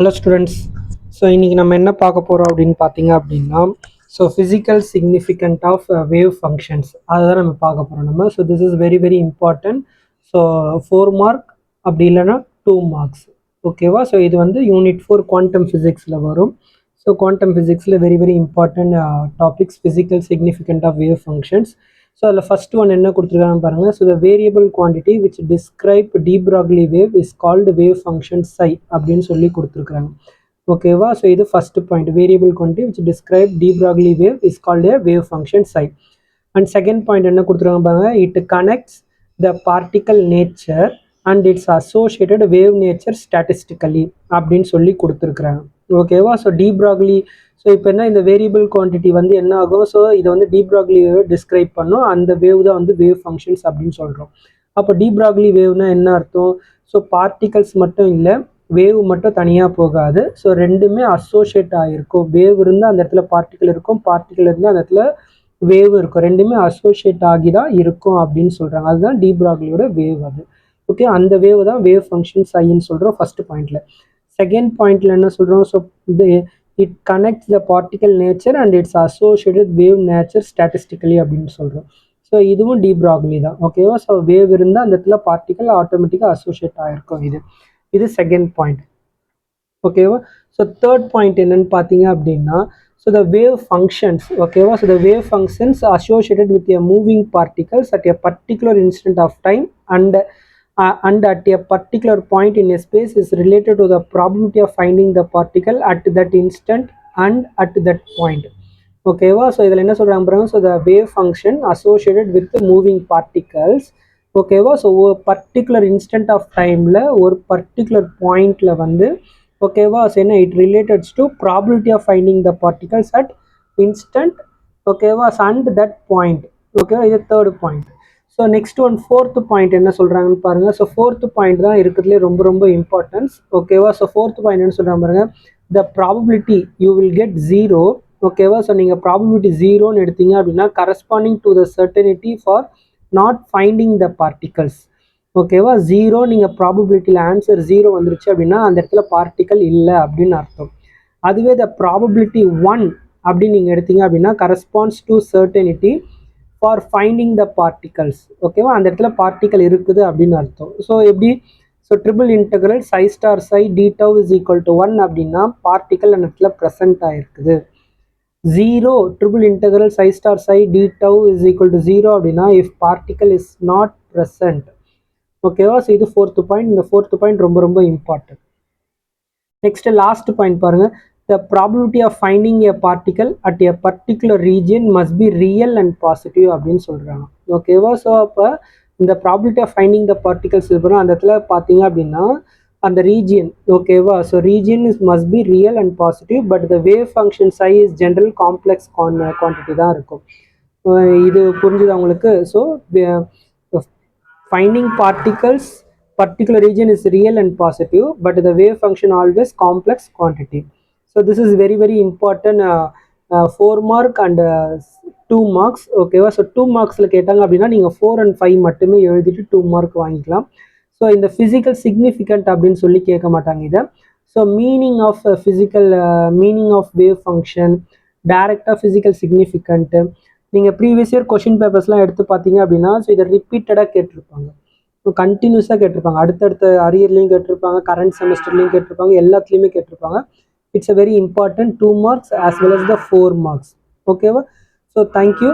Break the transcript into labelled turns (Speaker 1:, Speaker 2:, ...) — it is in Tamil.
Speaker 1: Hello students. ஸோ இன்றைக்கி நம்ம என்ன பார்க்க போகிறோம் அப்படின்னு பார்த்தீங்க அப்படின்னா, so physical significant of wave functions அதை தான் நம்ம பார்க்க போகிறோம் நம்ம. So this is very very important. So 4 mark அப்படி இல்லைன்னா 2 மார்க்ஸ், ஓகேவா? ஸோ இது வந்து யூனிட் 4 குவாண்டம் ஃபிசிக்ஸில் வரும். ஸோ குவாண்டம் ஃபிசிக்ஸில் very very important topics physical significant of wave functions. So அதில் ஃபர்ஸ்ட் ஒன் என்ன கொடுத்துருக்காங்க பாருங்கள். So the variable quantity which describe de Broglie wave is called wave function psi அப்படின்னு சொல்லி கொடுத்துருக்குறாங்க, ஓகேவா? ஸோ இது first point, variable quantity which describe de Broglie wave is called a wave function psi. And second point என்ன கொடுத்துருக்காங்க பாருங்க, it connects the particle nature and it's associated wave nature statistically அப்படின்னு சொல்லி கொடுத்துருக்குறாங்க, ஓகேவா? ஸோ டி ப்ராக்லி, ஸோ இப்போ என்ன இந்த வேரியபிள் குவான்டிட்டி வந்து என்ன ஆகும், ஸோ இதை வந்து டி ப்ராக்லி வேவ் டிஸ்கிரைப் பண்ணும், அந்த வேவ் தான் வந்து வேவ் ஃபங்க்ஷன்ஸ் அப்படின்னு சொல்கிறோம். அப்போ டி ப்ராக்லி வேவ்னா என்ன அர்த்தம்? ஸோ பார்ட்டிகல்ஸ் மட்டும் இல்லை, வேவ் மட்டும் தனியாக போகாது. ஸோ ரெண்டுமே அசோசியேட் ஆகிருக்கும். வேவ் இருந்தால் அந்த இடத்துல பார்ட்டிக்கல் இருக்கும், பார்ட்டிக்கல் இருந்தால் அந்த இடத்துல வேவ் இருக்கும், ரெண்டுமே அசோசியேட் ஆகி தான் இருக்கும் அப்படின்னு சொல்கிறாங்க. அதுதான் டி ப்ராக்லியோட வேவ் அது, ஓகே? அந்த வேவ் தான் வேவ் ஃபங்க்ஷன் சைன்னு சொல்கிறோம் ஃபர்ஸ்ட் பாயிண்ட்ல. செகண்ட் பாயிண்ட்ல என்ன சொல்கிறோம், so it connects the particle nature and it's associated wave nature statistically அப்படின்னு சொல்கிறோம். ஸோ இதுவும் டி ப்ராக்லி தான், ஓகேவா? ஸோ வேவ் இருந்தால் அந்த இடத்துல பார்ட்டிக்கல் ஆட்டோமேட்டிக்காக அசோசியேட் ஆகிருக்கும். இது செகண்ட் பாயிண்ட், ஓகேவா? ஸோ தேர்ட் பாயிண்ட் என்னன்னு பார்த்தீங்க அப்படின்னா, ஸோ த வேவ் ஃபங்க்ஷன்ஸ், ஓகேவா? So the wave functions associated with a moving particles at a particular instant of time and at a particular point in a space is related to the probability of finding the particle at that instant and at that point, ஓகேவா? ஸோ இதில் என்ன சொல்கிறாங்க பாருங்க, so the wave function associated with moving particles, ஓகேவா? ஸோ ஒரு பர்டிகுலர் இன்ஸ்டன்ட் ஆஃப் டைமில் ஒரு பர்டிகுலர் பாயிண்டில் வந்து, ஓகேவா? ஸோ என்ன it relates to probability of finding the particles at instant, ஓகேவா? அண்ட் தட் பாயிண்ட், ஓகேவா? இது third point. So next one fourth point என்ன சொல்கிறாங்கன்னு பாருங்கள். ஸோ ஃபோர்த்து பாயிண்ட் தான் இருக்கிறதுலே ரொம்ப ரொம்ப இம்பார்ட்டன்ஸ், ஓகேவா? ஸோ ஃபோர்த்து பாயிண்ட் என்ன சொல்கிறாங்க பாருங்கள், the probability you will get zero, ஓகேவா? ஸோ நீங்கள் ப்ராபபிலிட்டி ஜீரோன்னு எடுத்தீங்க அப்படின்னா corresponding to the certainty for not finding the particles, ஓகேவா? ஜீரோ, நீங்கள் ப்ராபபிலிட்டியில் ஆன்சர் ஜீரோ வந்துருச்சு அப்படின்னா அந்த இடத்துல பார்ட்டிக்கல் இல்லை அப்படின்னு அர்த்தம். அதுவே த ப்ராபபிலிட்டி 1 அப்படின்னு நீங்கள் எடுத்தீங்க அப்படின்னா corresponds to certainty for finding the particles, ஓகேவா? அந்த இடத்துல பார்ட்டிக்கல் இருக்குது அப்படின்னு அர்த்தம். ஸோ எப்படி, so triple integral psi star psi d tau is equal to 1 அப்படின்னா பார்ட்டிக்கல் அந்த இடத்துல ப்ரெசென்ட் ஆகிருக்குது. Zero, triple integral psi star psi d tau is equal to 0 அப்படின்னா if particle is not present, ஓகேவா? ஸோ இது ஃபோர்த்து பாயிண்ட். இந்த ஃபோர்த்து பாயிண்ட் ரொம்ப ரொம்ப இம்பார்ட்டன்ட். நெக்ஸ்ட் லாஸ்ட் பாயிண்ட் பாருங்க, the probability of finding a particle at a particular region must be real and positive அப்படின்னு சொல்கிறாங்க, ஓகேவா? ஸோ அப்போ இந்த probability of finding the particles இருக்கிறோம் அந்த இடத்துல பார்த்தீங்க அப்படின்னா அந்த ரீஜியன், ஓகேவா? So region is must be real and positive, but the wave function psi is general complex quantity தான் இருக்கும். இது புரிஞ்சுது அவங்களுக்கு? So finding particles particular region is real and positive, but the wave function always complex quantity. So this is very very important, 4 mark and 2 marks, ஓகேவா? ஸோ 2 மார்க்ஸில் கேட்டாங்க அப்படின்னா நீங்கள் 4 and 5 மட்டுமே எழுதிட்டு 2 மார்க் வாங்கிக்கலாம். ஸோ இந்த ஃபிசிக்கல் சிக்னிஃபிகண்ட் அப்படின்னு சொல்லி கேட்க மாட்டாங்க இதை. So meaning of physical, meaning of wave function, டைரக்டாக ஃபிசிக்கல் சிக்னிஃபிகண்ட்டு, நீங்கள் ப்ரீவியஸ் இயர் கொஷின் பேப்பர்ஸ்லாம் எடுத்து பார்த்தீங்க அப்படின்னா ஸோ இதை ரிப்பீட்டடாக கேட்டிருப்பாங்க, ஸோ கண்டினியூஸாக கேட்டிருப்பாங்க, அடுத்தடுத்த அரியர்லேயும் கேட்டிருப்பாங்க, கரண்ட் செமஸ்டர்லேயும் கேட்டிருப்பாங்க, எல்லாத்துலேயுமே கேட்டிருப்பாங்க. It's a very important 2 marks as well as the 4 marks, okay? So thank you.